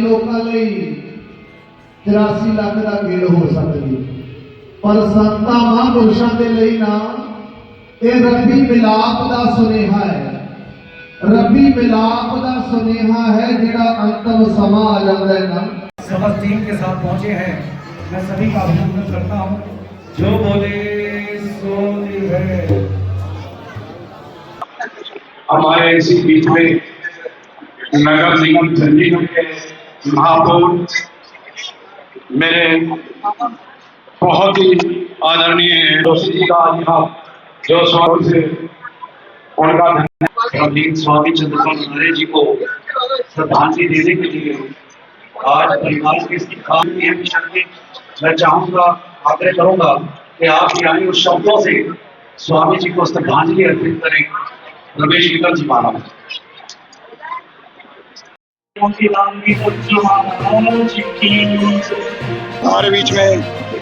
लोगों ਲਈ 83 ਲੱਖ ਦਾ ਗੇੜ ਹੋ ਸਕਦੀ, ਪਰ ਸੰਤਾਂ ਮਹਾਂਪੁਰਸ਼ਾਂ ਦੇ ਲਈ ਨਾ ਇਹ ਰੱਬੀ ਮਿਲਾਪ ਦਾ ਸੁਨੇਹਾ ਹੈ। रबी मिलाप का सुनेहा है जिहड़ा अंतिम समा आ जाता है ना। समस्त टीम के साथ पहुंचे हैं, मैं सभी का अभिनंदन करता हूं। जो बोले सो है। हमारे इसी बीच में नगर निगम चंडीगढ़ के महापौर मेरे बहुत ही आदरणीय जोशी जी का यहाँ जो स्वागत से उनका स्वामी चंद्रपाल अनारे जी को श्रद्धांजलि देने के लिए आज परिवार के मिशन में मैं चाहूंगा, आग्रह करूंगा कि आप यानी उस शब्दों से स्वामी जी को श्रद्धांजलि अर्पित करें। रमेश विकल जी महाराज। हमारे बीच में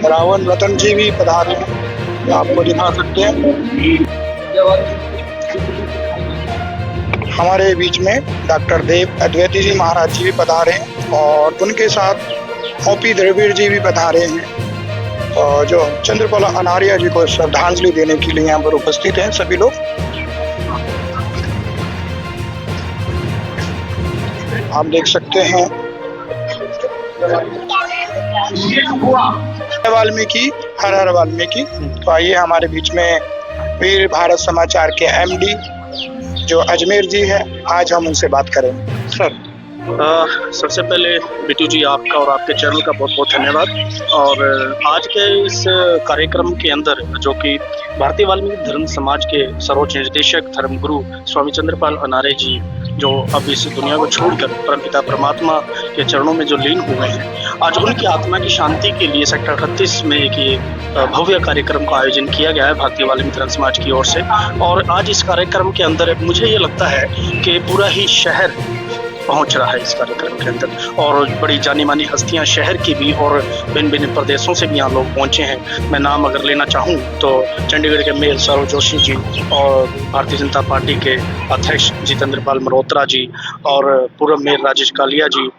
रावण रतन जी भी पधारे हैं, आपको दिखा सकते हैं। हमारे बीच में डॉक्टर देव अद्वैती जी महाराज जी भी पधारे हैं और उनके साथ ओपी द्रविड़ जी भी पधारे हैं और जो चंद्रपाल अनारिया जी को श्रद्धांजलि देने के लिए यहाँ पर उपस्थित हैं सभी लोग। आप देख सकते हैं वाल्मीकि, हर हर वाल्मीकि। तो आइए हमारे बीच में वीर भारत समाचार के एमडी जो अजमेर जी है, आज हम उनसे बात करेंगे। सर सबसे पहले बिटू जी आपका और आपके चैनल का बहुत बहुत धन्यवाद। और आज के इस कार्यक्रम के अंदर जो कि भारतीय वाल्मीकि धर्म समाज के सर्वोच्च निर्देशक धर्मगुरु स्वामी चंद्रपाल अनारे जी जो अब इस दुनिया को छोड़कर परमपिता परमात्मा के चरणों में जो लीन हुए हैं, आज उनकी आत्मा की शांति के लिए सेक्टर 38 में एक ये भव्य कार्यक्रम का आयोजन किया गया है भारतीय वाल्मीकि धर्म समाज की ओर से। और आज इस कार्यक्रम के अंदर मुझे ये लगता है कि पूरा ही शहर पहुंच रहा है इस कार्यक्रम के अंदर और बड़ी जानी मानी हस्तियां शहर की भी और भिन्न भिन्न प्रदेशों से भी यहाँ लोग पहुंचे हैं। मैं नाम अगर लेना चाहूँ तो चंडीगढ़ के मेयर सौरव जोशी जी और भारतीय जनता पार्टी के अध्यक्ष जितेंद्र पाल मल्होत्रा जी और पूर्व मेयर राजेश कालिया जी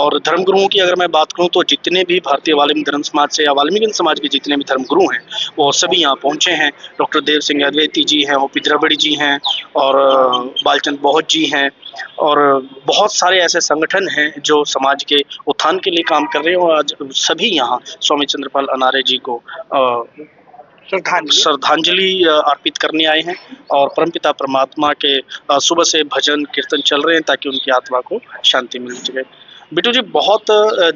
और धर्मगुरुओं की अगर मैं बात करूं तो जितने भी भारतीय वाल्मीकि धर्म समाज से या वाल्मीकि समाज के जितने भी धर्मगुरु हैं वो सभी यहाँ पहुंचे हैं। डॉक्टर देव सिंह अद्वैती जी हैं, ओपी द्रविड़ जी हैं और बालचंद बहुत जी हैं और बहुत सारे ऐसे संगठन हैं जो समाज के उत्थान के लिए काम कर रहे हैं। और आज सभी यहाँ स्वामी चंद्रपाल अनारे जी को श्रद्धांजलि अर्पित करने आए हैं और परमपिता परमात्मा के सुबह से भजन कीर्तन चल रहे हैं ताकि उनकी आत्मा को शांति मिल सके। बिटू जी, बहुत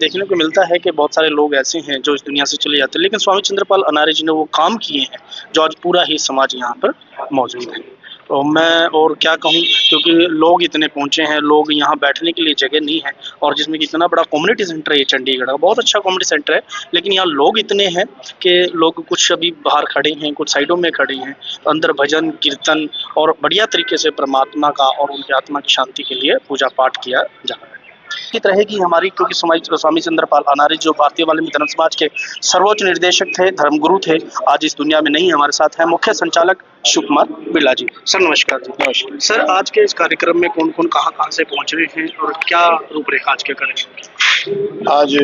देखने को मिलता है कि बहुत सारे लोग ऐसे हैं जो इस दुनिया से चले जाते हैं, लेकिन स्वामी चंद्रपाल अनारे जी ने वो काम किए हैं जो आज पूरा ही समाज यहाँ पर मौजूद है। तो मैं और क्या कहूँ, क्योंकि लोग इतने पहुँचे हैं, लोग यहाँ बैठने के लिए जगह नहीं है और जिसमें कि इतना बड़ा कम्युनिटी सेंटर है ये चंडीगढ़ का, बहुत अच्छा कम्युनिटी सेंटर है, लेकिन यहाँ लोग इतने हैं कि लोग कुछ अभी बाहर खड़े हैं, कुछ साइडों में खड़े हैं, अंदर भजन कीर्तन और बढ़िया तरीके से परमात्मा का और उनकी आत्मा की शांति के लिए पूजा पाठ किया जा रहा है। की तरह की हमारी, क्योंकि स्वामी चंद्रपाल अनारे जो भारतीय वाल्मीकि धर्म समाज के सर्वोच्च निर्देशक थे, धर्मगुरु थे, आज इस दुनिया में नहीं, हमारे साथ है मुख्य संचालक शिव कुमार बिरला जी। सर नमस्कार जी। नमस्कार सर। आज के इस कार्यक्रम में कौन कौन कहाँ से पहुंच रहे हैं और क्या रूपरेखा आज के कार्यक्रम? आज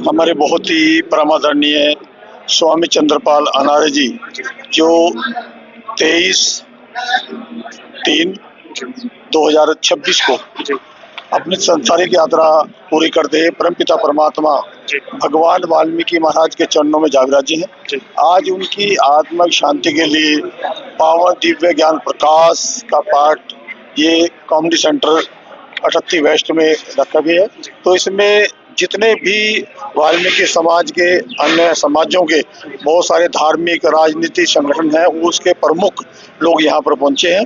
हमारे बहुत ही परमादरणीय स्वामी चंद्रपाल अनारे जी जो 23/3/2026 को अपनी संसारिक यात्रा पूरी करते हैं परमपिता परमात्मा भगवान वाल्मीकि महाराज के चरणों में जागराजी हैं। आज उनकी आत्मिक शांति के लिए पावन दिव्य ज्ञान प्रकाश का पाठ ये कॉमेडी सेंटर 38 वेस्ट में रखा गया है। तो इसमें जितने भी वाल्मीकि समाज के अन्य समाजों के बहुत सारे धार्मिक राजनीतिक संगठन हैं, उसके प्रमुख लोग यहाँ पर पहुंचे हैं।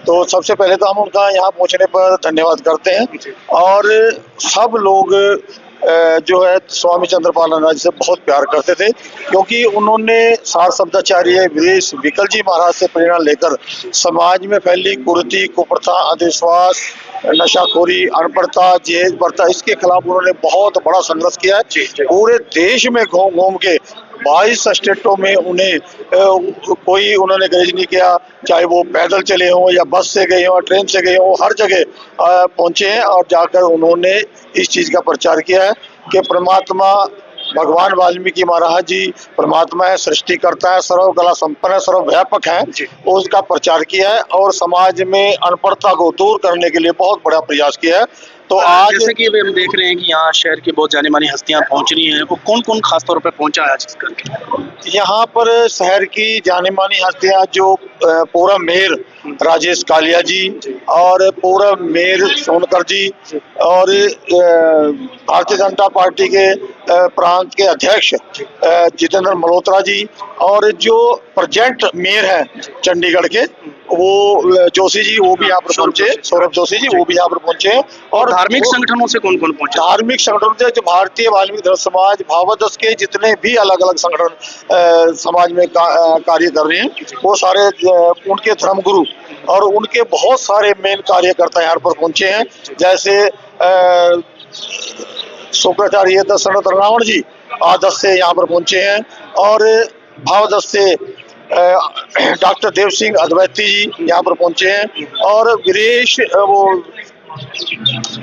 तो सबसे पहले तो हम उनका यहाँ पहुंचने पर धन्यवाद करते हैं और सब लोग जो है स्वामी चंद्रपाल अनारे जी से बहुत प्यार करते थे, क्योंकि उन्होंने सार शब्दाचार्य वीरेश विकल जी महाराज से प्रेरणा लेकर समाज में फैली कुरीति, कुप्रथा, अंधविश्वास, नशाखोरी, अनपढ़ता, जहेज प्रथा, इसके खिलाफ उन्होंने बहुत बड़ा संघर्ष किया है। पूरे देश में घूम घूम के 22 स्टेटों में उन्हें कोई उन्होंने गरज नहीं किया, चाहे वो पैदल चले हों या बस से गए हों, ट्रेन से गए हों, हर जगह पहुंचे हैं और जाकर उन्होंने इस चीज़ का प्रचार किया है कि परमात्मा भगवान वाल्मीकि महाराज जी परमात्मा है, सृष्टिकर्ता है, सर्वकला संपन्न है, सर्वव्यापक है, उसका प्रचार किया है और समाज में अनपढ़ता को दूर करने के लिए बहुत बड़ा प्रयास किया है। तो आज जैसे कि अभी हम देख रहे हैं कि यहाँ शहर की बहुत जानी मानी हस्तियां पहुंच रही हैं, वो कौन कौन खास तौर पर पहुंचा है आज इस करके? यहाँ पर शहर की जानी मानी हस्तियां जो पूरा मेयर राजेश कालिया जी और पूरा मेयर सोनकर जी और भारतीय जनता पार्टी के प्रांत के अध्यक्ष जितेंद्र मल्होत्रा जी और जो प्रेजेंट मेयर हैं चंडीगढ़ के वो जोशी जी, वो भी यहाँ पर पहुंचे, सौरभ जोशी जी वो भी यहाँ पर पहुंचे। और धार्मिक संगठनों से कौन कौन पहुंचे? धार्मिक संगठनों से जो भारतीय वाल्मीकि धर्म समाज भावदस के जितने भी अलग अलग संगठन समाज में कार्य कर रहे हैं वो सारे उनके धर्मगुरु और उनके बहुत सारे मेन कार्यकर्ता यहाँ पर पहुंचे हैं। जैसे शुक्राचार्य दशरथ रावण जी आदर्श से यहाँ पर पहुंचे हैं और भावदस से डॉक्टर देव सिंह अद्वैती जी यहाँ पर पहुंचे हैं और वीरेश वो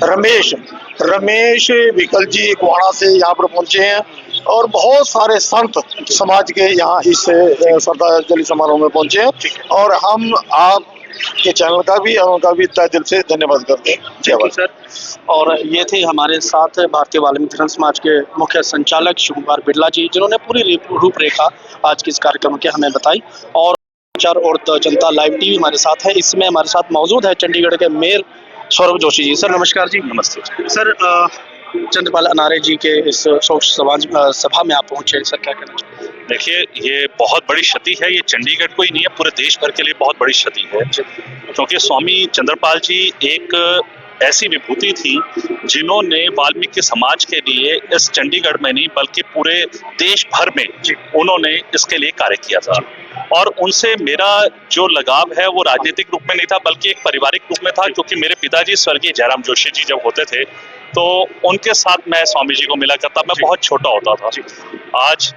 रमेश विकल जी कुहाड़ा से यहाँ पर पहुंचे हैं और बहुत सारे संत समाज के यहाँ इस श्रद्धांजलि समारोह में पहुंचे हैं और हम आप के चैनल का भी और उनका भी तहे दिल से धन्यवाद करते हैं। जय सर। और ये थे हमारे साथ भारतीय वाल्मीकि धर्म समाज के मुख्य संचालक शिव कुमार बिरला जी, जिन्होंने पूरी रूपरेखा आज के इस कार्यक्रम की हमें बताई। और और जनता लाइव टीवी हमारे साथ है, इसमें हमारे साथ मौजूद है चंडीगढ़ के मेयर सौरभ जोशी जी। सर नमस्कार जी। नमस्ते सर। चंद्रपाल अनारे जी के इस शोक सभा में आप पहुंचे, सर क्या कहना चाहिए? देखिए, ये बहुत बड़ी क्षति है, ये चंडीगढ़ को ही नहीं है पूरे देश भर के लिए बहुत बड़ी क्षति है, क्योंकि स्वामी चंद्रपाल जी एक ऐसी विभूति थी जिन्होंने वाल्मीकि समाज के लिए इस चंडीगढ़ में नहीं बल्कि पूरे देश भर में उन्होंने इसके लिए कार्य किया था। और उनसे मेरा जो लगाव है वो राजनीतिक रूप में नहीं था बल्कि एक पारिवारिक रूप में था, क्योंकि मेरे पिताजी स्वर्गीय जयराम जोशी जी जब होते थे तो उनके साथ मैं स्वामी जी को मिला करता, मैं बहुत छोटा होता था। आज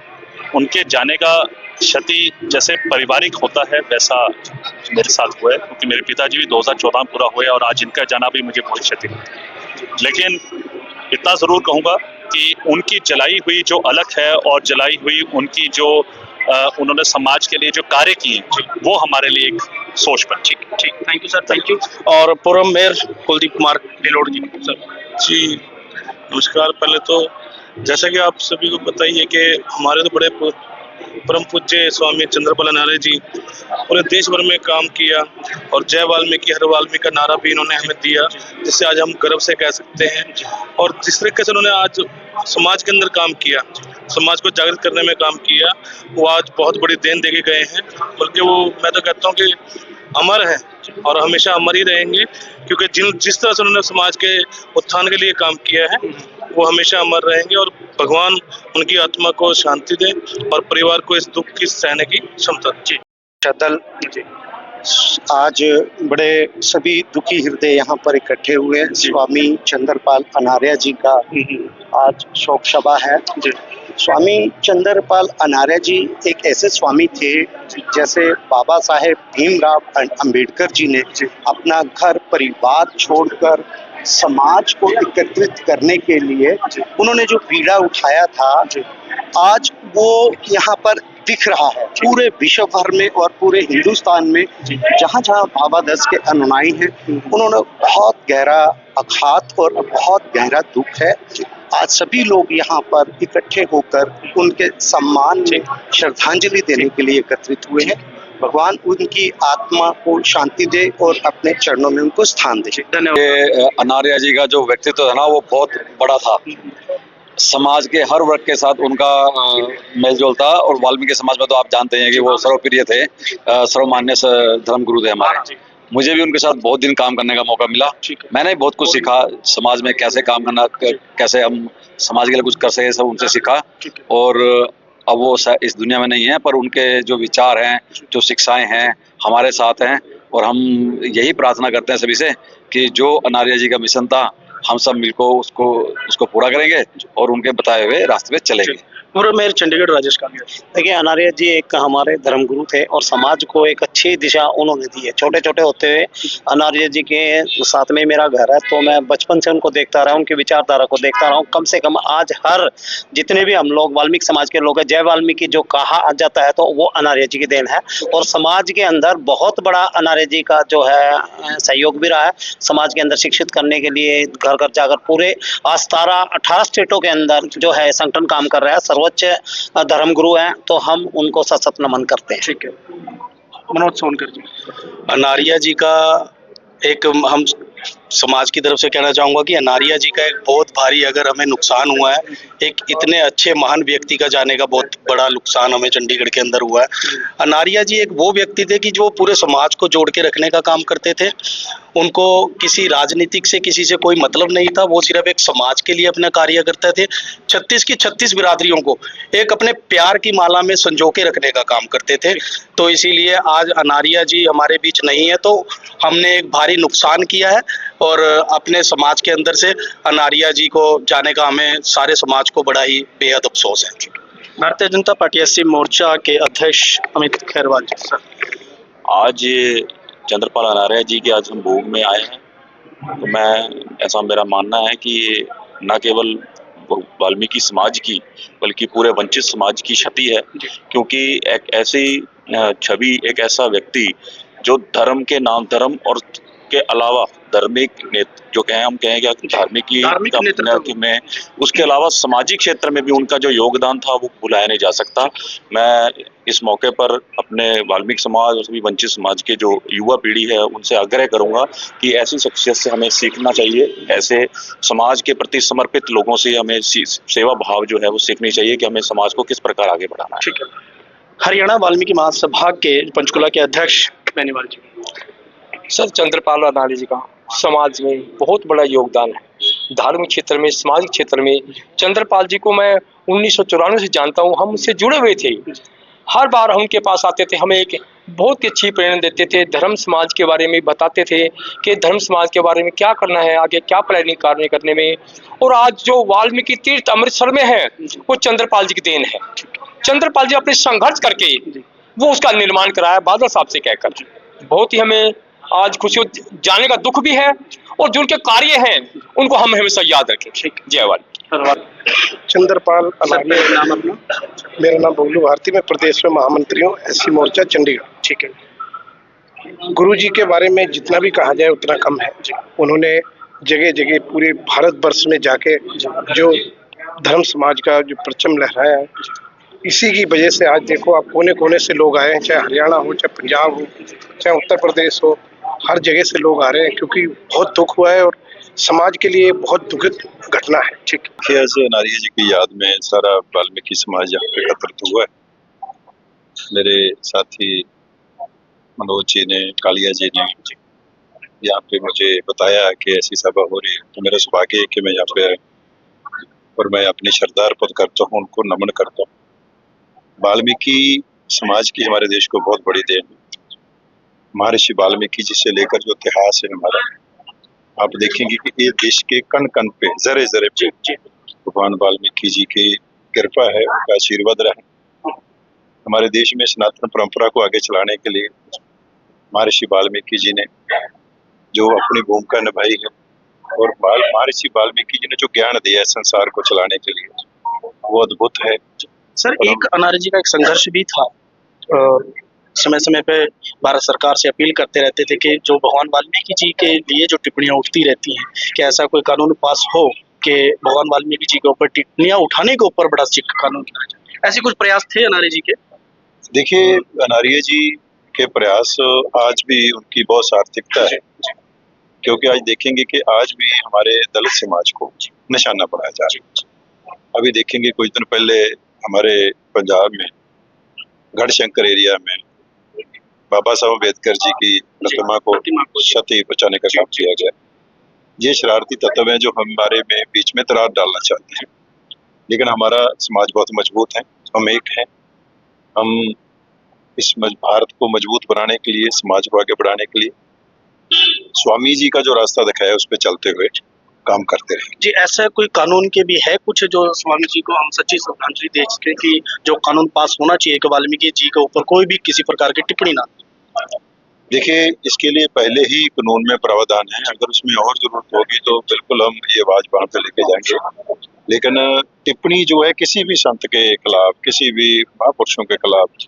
उनके जाने का क्षति जैसे पारिवारिक होता है वैसा मेरे साथ हुआ है, क्योंकि मेरे पिताजी भी 2014 में पूरा हुए और आज इनका जाना भी मुझे बहुत क्षति हुई। लेकिन इतना जरूर कहूंगा कि उनकी जलाई हुई जो अलख है और जलाई हुई उनकी जो उन्होंने समाज के लिए जो कार्य किए वो हमारे लिए एक सोच पर। ठीक, thank you sir, thank you. और पूर्व मेयर कुलदीप कुमार बिलोड़ जी। सर जी नमस्कार। पहले तो जैसा कि आप सभी को पता ही है कि हमारे तो बड़े परम पूज्य स्वामी चंद्रपाल अनारे जी पूरे देश भर में काम किया और जय वाल्मीकि हर वाल्मीकि का नारा भी इन्होंने हमें दिया, जिससे आज हम गर्व से कह सकते हैं। और जिस तरीके से उन्होंने आज समाज के अंदर काम किया, समाज को जागृत करने में काम किया, वो आज बहुत बड़ी देन दे के गए हैं। बल्कि वो मैं तो कहता हूँ कि अमर है और हमेशा अमर ही रहेंगे, क्योंकि जिस तरह से उन्होंने समाज के उत्थान के लिए काम किया है वो हमेशा अमर रहेंगे। और भगवान उनकी आत्मा को शांति दे और परिवार को इस दुख की सहने की क्षमता दे। दल आज बड़े सभी दुखी हृदय यहाँ पर इकट्ठे हुए हैं। स्वामी चंद्रपाल अनार्य जी का आज शोक सभा है। स्वामी चंद्रपाल अनार्य जी एक ऐसे स्वामी थे जैसे बाबा साहेब भीमराव अंबेडकर जी ने अपना घर परिवार छोड़कर समाज को एकत्रित करने के लिए उन्होंने जो बीड़ा उठाया था, आज वो यहाँ पर दिख रहा है पूरे विश्व भर में और पूरे हिंदुस्तान में। जहाँ जहाँ भावादस के अनुयायी हैं उन्होंने बहुत गहरा आघात और बहुत गहरा दुख है। आज सभी लोग यहाँ पर इकट्ठे होकर उनके सम्मान में श्रद्धांजलि देने के लिए एकत्रित हुए हैं। भगवान उनकी आत्मा को शांति दे और अपने चरणों में उनको स्थान दे। धन्यवाद। अनार्य जी का जो व्यक्तित्व था ना वो बहुत बड़ा था, समाज के हर वर्ग के साथ उनका मेलजोल था। और वाल्मीकि समाज में तो आप जानते हैं कि वो सर्वप्रिय थे, सर्वमान्य धर्म गुरु थे हमारे। मुझे भी उनके साथ बहुत दिन काम करने का मौका मिला। मैंने बहुत कुछ सीखा, समाज में कैसे काम करना, कैसे हम समाज के लिए कुछ कर सके, सब उनसे सीखा। और अब वो इस दुनिया में नहीं है, पर उनके जो विचार हैं, जो शिक्षाएं हैं, हमारे साथ हैं। और हम यही प्रार्थना करते हैं सभी से कि जो अनार्य जी का मिशन था हम सब मिलकर उसको पूरा करेंगे और उनके बताए हुए रास्ते पे चलेंगे। और मैं चंडीगढ़ राजेश कालिया। देखिए, अनार्य जी एक हमारे धर्मगुरु थे और समाज को एक अच्छी दिशा उन्होंने दी है। छोटे छोटे होते हुए अनार्य जी के साथ में मेरा घर है, तो मैं बचपन से उनको देखता रहा, उनकी विचारधारा को देखता रहा हूँ। कम से कम आज हर जितने भी हम लोग वाल्मीकि समाज के लोग हैं, जय वाल्मीकि जो कहा जाता है, तो वो अनार्य जी की देन है। और समाज के अंदर बहुत बड़ा अनार्य जी का जो है सहयोग भी रहा है। समाज के अंदर शिक्षित करने के लिए घर घर जाकर पूरे आज 18 स्टेटों के अंदर जो है संगठन काम कर रहा है। सर्वोच्च धर्मगुरु हैं, तो हम उनको सशक्त नमन करते हैं। ठीक है, मनोज सोनकर जी। अनारिया जी का एक हम समाज की तरफ से कहना चाहूँगा कि अनारिया जी का एक बहुत भारी अगर हमें नुकसान हुआ है, एक इतने अच्छे महान व्यक्ति का जाने का बहुत बड़ा नुकसान हमें चंडीगढ़ के अंदर हुआ है। अनारिया जी एक वो व्यक्ति थे कि जो पूरे समाज को जोड़ के रखने का काम करते थे। उनको किसी राजनीतिक से किसी से कोई मतलब नहीं था, वो सिर्फ एक समाज के लिए अपना कार्य करते थे। 36 की 36 बिरादरियों को एक अपने प्यार की माला में संजो के रखने का काम करते थे। तो इसीलिए आज अनारिया जी हमारे बीच नहीं है, तो हमने एक भारी नुकसान किया है और अपने समाज के अंदर से अनारिया जी को जाने का हमें सारे समाज को बड़ा ही बेहद अफसोस है। भारतीय जनता पार्टी एससी मोर्चा के अध्यक्ष अमित खैरवाल जी। सर, आज चंद्रपाल अनार्य जी के आज हम भोग में आए हैं, तो मैं ऐसा मेरा मानना है कि न केवल वाल्मीकि समाज की बल्कि पूरे वंचित समाज की क्षति है, क्योंकि एक ऐसी छवि, एक ऐसा व्यक्ति जो धर्म के नाम, धर्म और के अलावा धार्मिक जो कहें हम कहें क्या धार्मिक नेतृत्व में, उसके अलावा सामाजिक क्षेत्र में भी उनका जो योगदान था वो भुलाया नहीं जा सकता। मैं इस मौके पर अपने वाल्मीकि समाज और सभी वंचित समाज के जो युवा पीढ़ी है उनसे आग्रह करूंगा कि ऐसी शख्सियत से हमें सीखना चाहिए। ऐसे समाज के प्रति समर्पित लोगों से हमें सेवा भाव जो है वो सीखनी चाहिए कि हमें समाज को किस प्रकार आगे बढ़ाना है। ठीक है। हरियाणा वाल्मीकि महासभा के पंचकुला के अध्यक्ष बेनीवाल जी। सर, चंद्रपाल अनार्य जी का समाज में बहुत बड़ा योगदान है। धार्मिक क्षेत्र में, सामाजिक क्षेत्र में चंद्रपाल जी को मैं 1994 से जानता हूँ। हम उससे जुड़े हुए थे। हर बार हम उनके पास आते थे, हमें एक बहुत ही अच्छी प्रेरणा देते थे, धर्म समाज के बारे में बताते थे कि धर्म समाज के बारे में क्या करना है, आगे क्या प्लानिंग कार्य करने में। और आज जो वाल्मीकि तीर्थ अमृतसर में है वो चंद्रपाल जी की देन है। चंद्रपाल जी अपने संघर्ष करके वो उसका निर्माण कराया बादल साहब से कहकर। बहुत ही हमें आज खुशी, जाने का दुख भी है और जो उनके कार्य हैं उनको हम हमेशा याद रखें। जय वाल्मीकि। चंद्रपाल अनार्य, नाम अपना? मेरा नाम बबलू भारती, मैं प्रदेश में महामंत्री हूँ, एससी मोर्चा चंडीगढ़। ठीक है। गुरु जी के बारे में जितना भी कहा जाए उतना कम है। उन्होंने जगह जगह पूरे भारतवर्ष में जाके जो धर्म समाज का जो परचम लहराया है, इसी की वजह से आज देखो आप कोने कोने से लोग आए हैं, चाहे हरियाणा हो, चाहे पंजाब हो, चाहे उत्तर प्रदेश हो, हर जगह से लोग आ रहे हैं क्योंकि बहुत दुख हुआ है और समाज के लिए बहुत दुखद घटना है। ठीक है। अनार्य जी की याद में सारा वाल्मीकि समाज यहाँ पे एकत्रित हुआ है। मेरे साथी मनोज जी ने, कालिया जी ने यहाँ पे मुझे बताया कि ऐसी सभा हो रही है, तो मेरा सौभाग्य है कि मैं यहाँ पे और मैं अपनी श्रद्धा अर्पित करता हूँ, उनको नमन करता हूँ। वाल्मीकि समाज की हमारे देश को बहुत बड़ी देन है। महर्षि वाल्मीकि जी से लेकर जो इतिहास है हमारा, आप देखेंगे कि ये देश के कण कण पे, जरे जरे पे भगवान वाल्मीकि जी की कृपा है, उनका आशीर्वाद रहा। हमारे देश में सनातन परंपरा को आगे चलाने के लिए महर्षि वाल्मीकि जी ने जो अपनी भूमिका निभाई है और महर्षि वाल्मीकि जी ने जो ज्ञान दिया है संसार को चलाने के लिए, वो अद्भुत है। सर, एक अनार्य जी का एक संघर्ष भी था। समय समय पे भारत सरकार से अपील करते रहते थे कि जो भगवान वाल्मीकि जी के लिए जो टिप्पणियां उठती रहती हैं, कि ऐसा कोई कानून पास हो कि भगवान वाल्मीकि जी के ऊपर टिप्पणियां उठाने के ऊपर बड़ा स्ट्रिक्ट कानून किया जाए। ऐसे कुछ प्रयास थे अनार्य जी के? देखिए, अनार्य जी के प्रयास आज भी उनकी बहुत सार्थकता है, क्योंकि आज देखेंगे कि आज भी हमारे दलित समाज को निशाना बनाया जा रहा है। अभी देखेंगे कुछ दिन पहले हमारे पंजाब में गढ़शंकर एरिया में बाबा साहब अम्बेडकर जी की प्रतिमा को क्षति पहुंचाने का काम किया गया। ये शरारती तत्व हैं जो हमारे में बीच में दरार डालना चाहते हैं, लेकिन हमारा समाज बहुत मजबूत है, हम एक हैं। हम इस भारत को मजबूत बनाने के लिए, समाज को आगे बढ़ाने के लिए स्वामी जी का जो रास्ता दिखाया उस पर चलते हुए काम करते रहे। जी, ऐसा कोई कानून के भी है कुछ जो स्वामी जी को हम सच्ची श्रद्धांजलि दे सके कि जो कानून पास होना चाहिए कि वाल्मीकि जी के ऊपर कोई भी किसी प्रकार की टिप्पणी ना? देखिए, इसके लिए पहले ही कानून में प्रावधान है, अगर उसमें और जरूरत होगी तो बिल्कुल हम ये आवाज वहां पे लेके जाएंगे। लेकिन टिप्पणी जो है किसी भी संत के खिलाफ, किसी भी महापुरुषों के खिलाफ,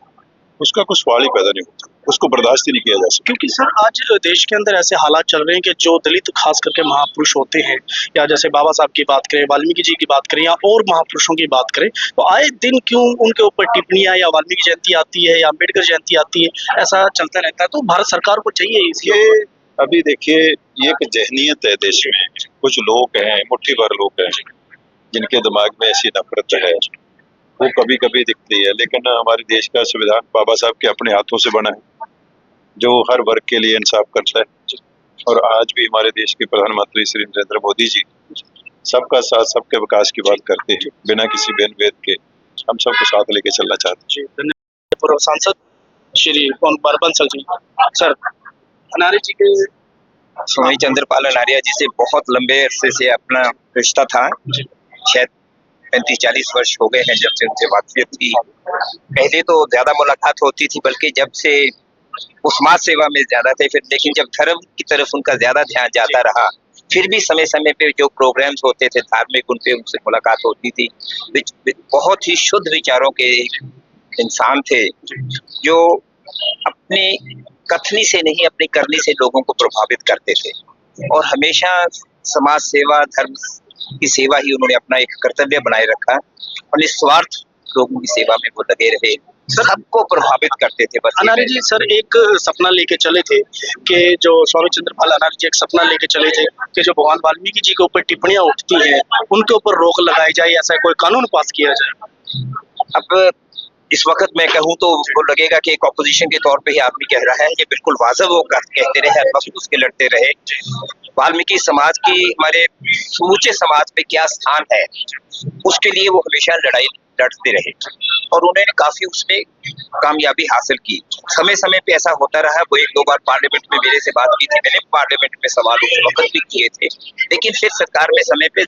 उसका कुछ सवाल ही पैदा नहीं होता, उसको बर्दाश्त ही नहीं किया जा सकता। क्योंकि सर आज देश के अंदर ऐसे हालात चल रहे हैं कि जो दलित खास करके महापुरुष होते हैं, या जैसे बाबा साहब की बात करें, वाल्मीकि जी की बात करें, या और महापुरुषों की बात करें, तो आए दिन क्यों उनके ऊपर टिप्पणियां, या वाल्मीकि जयंती आती है या अम्बेडकर जयंती आती है, ऐसा चलता रहता है। तो भारत सरकार को चाहिए इसलिए। अभी देखिए, ये एक जहनीत है देश में, कुछ लोग हैं, मुट्ठी भर लोग हैं जिनके दिमाग में ऐसी नफरत है, वो कभी कभी दिखती है। लेकिन हमारे देश का संविधान बाबा साहब के अपने हाथों से बना है, जो हर वर्ग के लिए इंसाफ करता है। और आज भी हमारे देश के प्रधानमंत्री श्री नरेंद्र मोदी जी सबका साथ, सबके विकास की बात करते हैं, बिना किसी भेद के हम सबको साथ लेके चलना चाहते हैं। धन्यवाद। पूर्व सांसद श्री पवन बंसल जी, सर अनार्य जी के स्वामी चंद्रपाल अनार्य जी से बहुत लंबे अरसे से अपना रिश्ता था, शायद 35-40 वर्ष हो गए हैं जब से उनसे बातचीत की। पहले तो ज्यादा मुलाकात होती थी, बल्कि जब से वो समाज सेवा में ज्यादा थे, फिर लेकिन जब धर्म की तरफ उनका ज्यादा ध्यान जाता रहा, फिर भी समय समय पे जो प्रोग्राम्स होते थे धार्मिक, उन पे उनसे मुलाकात होती थी। बहुत ही शुद्ध विचारों के इंसान थे, जो अपने कथनी से नहीं अपनी करनी से लोगों को प्रभावित करते थे, और हमेशा समाज सेवा, धर्म की सेवा ही उन्होंने अपना एक कर्तव्य बनाए रखा, और निस्वार्थ लोगों की सेवा में वो लगे रहे, सबको प्रभावित करते थे। बस अनार्य जी सर एक सपना लेके चले थे कि जो स्वामी चंद्रपाल अनार्य जी एक सपना लेके चले थे कि जो भगवान वाल्मीकि जी के ऊपर टिप्पणियां उठती हैं उनके ऊपर रोक लगाई जाए, ऐसा कोई कानून पास किया जाए। अब इस वक्त मैं कहूँ तो वो लगेगा कि एक ऑपोजिशन के तौर पे ही आदमी कह रहा है, ये बिल्कुल वाजिब वो कहते रहे, हर वक्त उसके लड़ते रहे। वाल्मीकि समाज की हमारे समूचे समाज में क्या स्थान है, उसके लिए वो हमेशा लड़ाई लड़ते रहे, और उन्होंने काफी उसमें कामयाबी हासिल की। समय समय पे ऐसा होता रहा, वो 1-2 बार पार्लियामेंट में मेरे से बात की थी, मैंने पार्लियामेंट में सवाल उस वक्त भी किए थे, लेकिन फिर सरकार में समय पे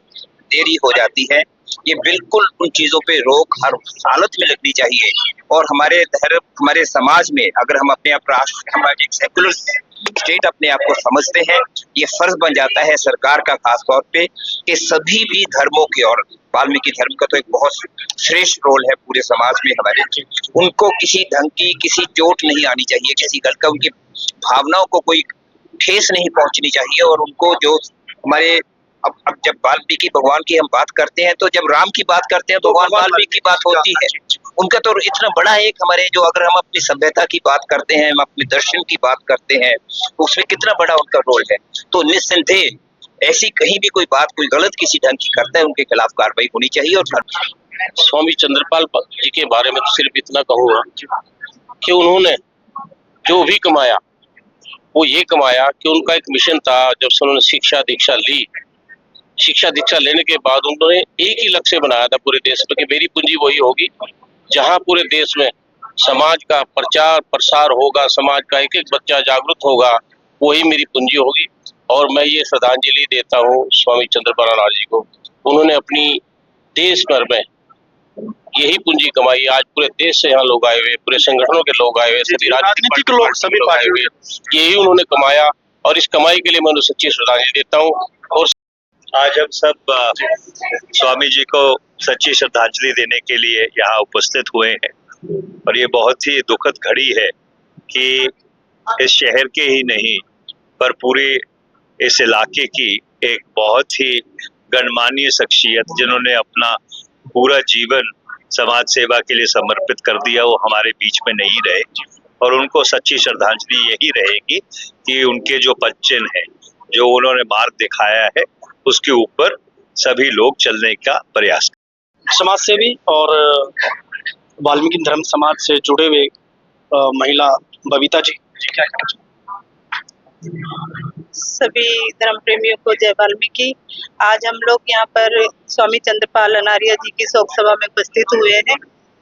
देरी हो जाती है। ये बिल्कुल उन चीजों पे रोक हर हालत में लगनी चाहिए, और हमारे धर्म, हमारे समाज में अगर हम अपने आप राष्ट्र, हमारे एक सेकुलर स्टेट अपने आप को समझते हैं, ये फर्ज बन जाता है सरकार का खास तौर पे कि सभी भी धर्मों के, और वाल्मीकि धर्म का तो एक बहुत श्रेष्ठ रोल है पूरे समाज में हमारे, उनको किसी ढंग की किसी चोट नहीं आनी चाहिए, किसी गल का उनकी भावनाओं को कोई ठेस नहीं पहुंचनी चाहिए। और उनको जो हमारे अब जब वाल्मीकि भगवान की हम बात करते हैं, तो जब राम की बात करते हैं तो भगवान वाल्मीकि की बात होती है। उनका तो इतना बड़ा एक हमारे, जो अगर हम अपनी सभ्यता की बात करते हैं, हम अपने दर्शन की बात करते हैं, तो उसमें कितना बड़ा उनका रोल है। तो निस्संदेह ऐसी कहीं भी कोई बात, कोई गलत किसी ढंग की करता है, उनके खिलाफ कार्रवाई होनी चाहिए। और स्वामी चंद्रपाल जी के बारे में तो सिर्फ इतना कहूँगा कि उन्होंने जो भी कमाया वो ये कमाया कि उनका एक मिशन था। जब से उन्होंने शिक्षा दीक्षा ली, शिक्षा दीक्षा लेने के बाद उन्होंने एक ही लक्ष्य बनाया था पूरे देश में कि मेरी पूंजी वही होगी जहां पूरे देश में समाज का प्रचार प्रसार होगा, समाज का एक एक बच्चा जागरूक होगा, वही मेरी पूंजी होगी। और मैं ये श्रद्धांजलि देता हूँ स्वामी चंद्रपाल अनार्य जी को। उन्होंने अपनी देश भर में यही पूंजी कमाई। आज पूरे देश से यहाँ लोग आए हुए, पूरे संगठनों के लोग आए हुए, सभी राजनीतिक लोग, सभी आए हुए, यही उन्होंने कमाया, और इस कमाई के लिए मैं उन्हें सच्ची श्रद्धांजलि देता हूँ। और आज हम सब स्वामी जी को सच्ची श्रद्धांजलि देने के लिए यहाँ उपस्थित हुए हैं, और ये बहुत ही दुखद घड़ी है कि इस शहर के ही नहीं पर पूरे इस इलाके की एक बहुत ही गणमान्य शख्सियत, जिन्होंने अपना पूरा जीवन समाज सेवा के लिए समर्पित कर दिया, वो हमारे बीच में नहीं रहे। और उनको सच्ची श्रद्धांजलि यही रहेगी कि उनके जो पदचिन्ह है, जो उन्होंने मार्ग दिखाया है, उसके ऊपर सभी लोग चलने का प्रयास करें। समाज सेवी और वाल्मीकि धर्म समाज से जुड़े हुए महिला बबीता जी क्या कहना चाहिए? सभी धर्म प्रेमियों को जय वाल्मीकि। आज हम लोग यहाँ पर स्वामी चंद्रपाल अनार्य जी की शोक सभा में उपस्थित हुए हैं,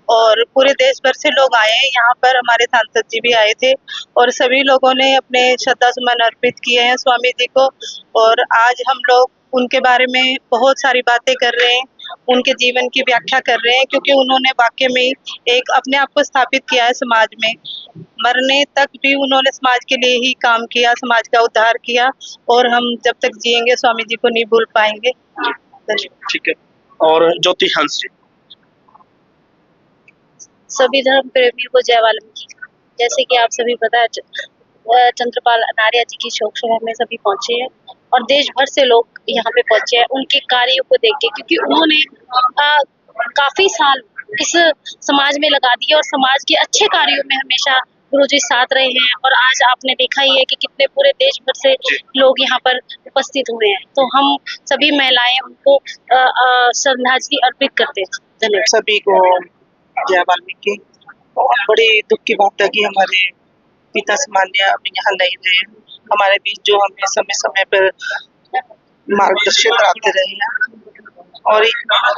और पूरे देश भर से लोग आए हैं। यहाँ पर हमारे सांसद जी भी आए थे, और सभी लोगों ने अपने श्रद्धा सुमन अर्पित किए हैं स्वामी जी को। और आज हम लोग उनके बारे में बहुत सारी बातें कर रहे हैं, उनके जीवन की व्याख्या कर रहे हैं, क्योंकि उन्होंने वाकई में एक अपने आप को स्थापित किया है समाज में। मरने तक भी उन्होंने समाज के लिए ही काम किया, समाज का उद्धार किया, और हम जब तक जिएंगे स्वामी जी को नहीं भूल पाएंगे। ठीक है। और ज्योति हंस जी। सभी धर्म प्रेमियों को जय वाल्मीकि। जैसे कि आप सभी पता है, चंद्रपाल अनार्या जी की शोक सभा में सभी पहुंचे हैं और देश भर से लोग यहाँ पे पहुंचे हैं उनके कार्यों को देख के, क्योंकि उन्होंने काफी साल इस समाज में लगा दिए और समाज के अच्छे कार्यों में हमेशा गुरुजी साथ रहे हैं। और आज आपने देखा ही है कि कितने पूरे देश भर से लोग यहाँ पर उपस्थित हुए हैं, तो हम सभी महिलाएं उनको श्रद्धांजलि अर्पित करते हैं। धन्यवाद। सभी को जय वाल्मीकि। बड़ी दुख की बात है कि हमारे पिता समान्य अभी यहाँ नहीं रहे, हमारे बीच जो हमें समय समय पर मार्गदर्शन कराते रहे हैं, और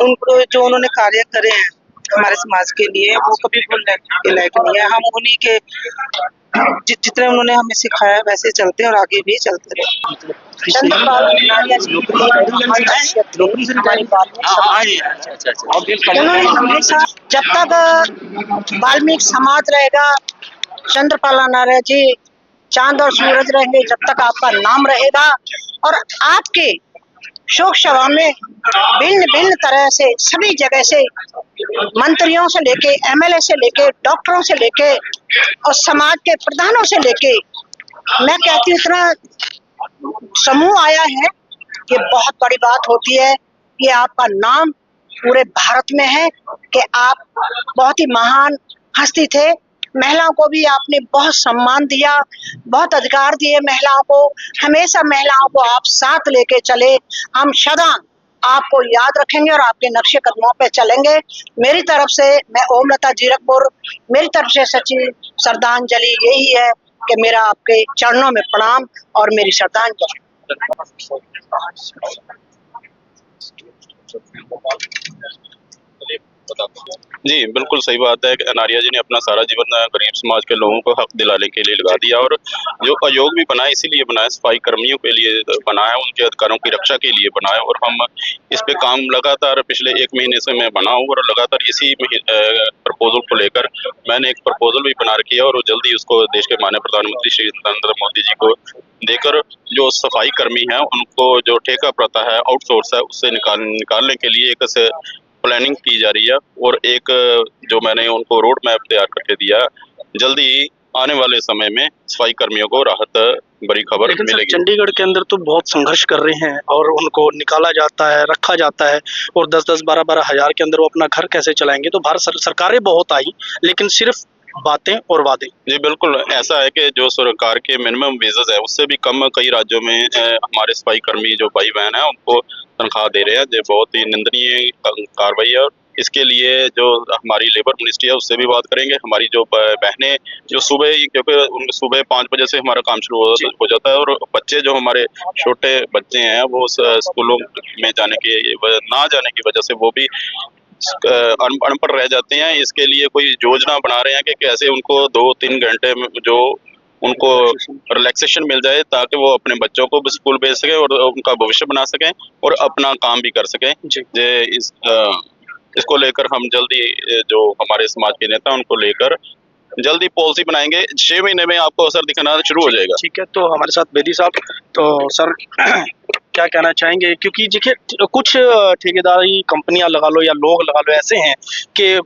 उनको जो उन्होंने कार्य करे हैं हमारे समाज के लिए वो कभी भूलने के लायक नहीं है। हम उन्हीं के जितने उन्होंने हमें सिखाया वैसे चलते हैं और आगे भी चलते रहे। चंद्रपाल अनार्या जी उन्होंने हमेशा, जब तक वाल्मीकि समाज रहेगा, चंद्रपाल अनार्या जी चांद और सूरज रहेंगे, जब तक आपका नाम रहेगा। और आपके शोक सभा में भिन्न भिन्न तरह से सभी जगह से मंत्रियों से लेके, एमएलए से लेके, डॉक्टरों से लेके और समाज के प्रधानों से लेके, मैं कहती हूँ इतना समूह आया है, ये बहुत बड़ी बात होती है। ये आपका नाम पूरे भारत में है कि आप बहुत ही महान हस्ती थे। महिलाओं को भी आपने बहुत सम्मान दिया, बहुत अधिकार दिए महिलाओं को, हमेशा महिलाओं को आप साथ लेके चले। हम सदा आपको याद रखेंगे और आपके नक्शे कदमों पे चलेंगे। मेरी तरफ से, मैं ओमलता जीरकपुर, मेरी तरफ से सच्ची श्रद्धांजलि यही है कि मेरा आपके चरणों में प्रणाम और मेरी श्रद्धांजलि। जी बिल्कुल सही बात है कि अनार्या जी ने अपना सारा जीवन गरीब समाज के लोगों को हक दिलाने के लिए लगा दिया, और जो आयोग भी बना इसीलिए बना, सफाई कर्मियों के लिए बना है, उनके अधिकारों की रक्षा के लिए बना है। और हम इस पे काम लगातार पिछले 1 महीने से मैं बना हूँ और लगातार इसी प्रपोजल को लेकर मैंने एक प्रपोजल भी बना रखी है और जल्दी उसको देश के माननीय प्रधानमंत्री श्री नरेंद्र मोदी जी को देकर जो सफाई कर्मी है उनको जो ठेका प्रथा है, आउटसोर्स है, उससे निकालने के लिए एक प्लानिंग की जा रही है। और एक जो मैंने उनको रोड मैप तैयार करके दिया, जल्दी आने वाले समय में सफाई कर्मियों को राहत बड़ी खबर मिलेगी। चंडीगढ़ के अंदर तो बहुत संघर्ष कर रहे हैं और उनको निकाला जाता है, रखा जाता है, और 10-10, 12-12 हजार के अंदर वो अपना घर कैसे चलाएंगे। तो भारत सरकारें बहुत आई, लेकिन सिर्फ बातें और वादे। जी बिल्कुल ऐसा है कि जो सरकार के मिनिमम वेजेस है उससे भी कम कई राज्यों में हमारे सफाई कर्मी जो भाई बहन है उनको तनख्वाह दे रहे हैं। जो बहुत ही निंदनीय कार्रवाई है। इसके लिए जो हमारी लेबर मिनिस्ट्री है उससे भी बात करेंगे। हमारी जो बहनें जो सुबह, क्योंकि सुबह 5 बजे से हमारा काम शुरू हो जाता है, और बच्चे जो हमारे छोटे बच्चे हैं वो स्कूलों में ना जाने की वजह से वो भी अनपढ़ रह जाते हैं। इसके लिए कोई योजना बना रहे हैं कि कैसे उनको 2-3 घंटे में जो उनको रिलैक्सेशन मिल जाए ताकि वो अपने बच्चों को भी स्कूल भेज सकें और उनका भविष्य बना सकें और अपना काम भी कर सकें। इसको लेकर हम जल्दी जो हमारे समाज के नेता उनको लेकर जल्दी पॉलिसी बनाएंगे। 6 महीने में आपको असर दिखना शुरू हो जाएगा। ठीक है, तो हमारे साथ बेदी साहब, तो सर क्या कहना चाहेंगे? क्योंकि देखिए कुछ ठेकेदारी कंपनियां लगा लो या लोग लगा लो ऐसे हैं कि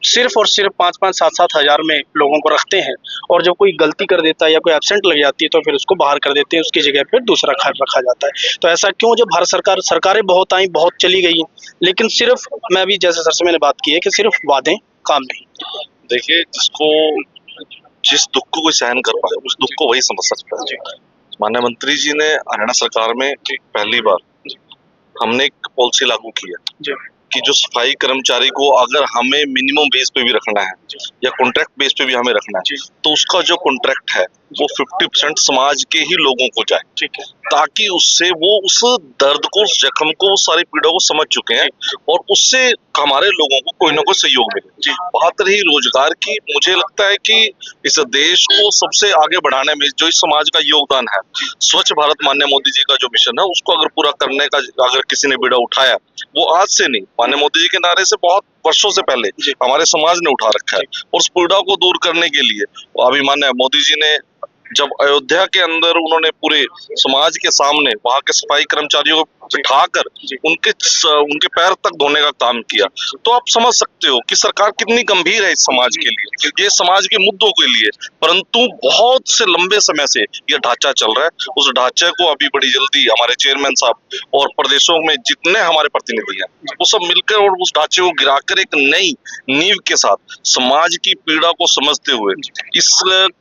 सिर्फ और सिर्फ 5-5, 7-7 हजार में लोगों को रखते हैं, और जब कोई गलती कर देता है या कोई एब्सेंट लग जाती है तो फिर उसको बाहर कर देते हैं, उसकी जगह फिर दूसरा रखा जाता है। तो ऐसा क्यों? जब भारत सरकारें बहुत आई, बहुत चली गई, लेकिन सिर्फ, मैं भी जैसे सर से मैंने बात की है कि सिर्फ वादे, काम नहीं। देखिए, जिस दुख को कोई सहन कर पाए उस दुख को वही समझ सकता है। माननीय मंत्री जी ने हरियाणा सरकार में पहली बार हमने एक पॉलिसी लागू की है कि जो सफाई कर्मचारी को अगर हमें मिनिमम बेस पे भी रखना है या कॉन्ट्रैक्ट बेस पे भी हमें रखना है, तो उसका जो कॉन्ट्रैक्ट है वो 50% समाज के ही लोगों को जाए, ठीक है, ताकि उससे वो उस दर्द को, उस जख्म को, उस सारी पीड़ा को समझ चुके हैं और उससे हमारे लोगों को कोई ना कोई सहयोग मिले। बात रही रोजगार की, मुझे लगता है कि इस देश को सबसे आगे बढ़ाने में जो इस समाज का योगदान है, स्वच्छ भारत माननीय मोदी जी का जो मिशन है उसको अगर पूरा करने का अगर किसी ने बीड़ा उठाया, वो आज से नहीं, माननीय मोदी जी के नारे से बहुत वर्षों से पहले हमारे समाज ने उठा रखा है। और उस पीड़ा को दूर करने के लिए अभी माननीय मोदी जी ने जब अयोध्या के अंदर उन्होंने पूरे समाज के सामने वहां के सफाई कर्मचारियों को बिठाकर उनके पैर तक धोने का काम किया, तो आप समझ सकते हो कि सरकार कितनी गंभीर है इस समाज के लिए, ये समाज के मुद्दों के लिए। परंतु बहुत से लंबे समय से ये ढांचा चल रहा है, उस ढांचे को अभी बड़ी जल्दी हमारे चेयरमैन साहब और प्रदेशों में जितने हमारे प्रतिनिधि हैं वो सब मिलकर और उस ढांचे को गिराकर एक नई नींव के साथ समाज की पीड़ा को समझते हुए इस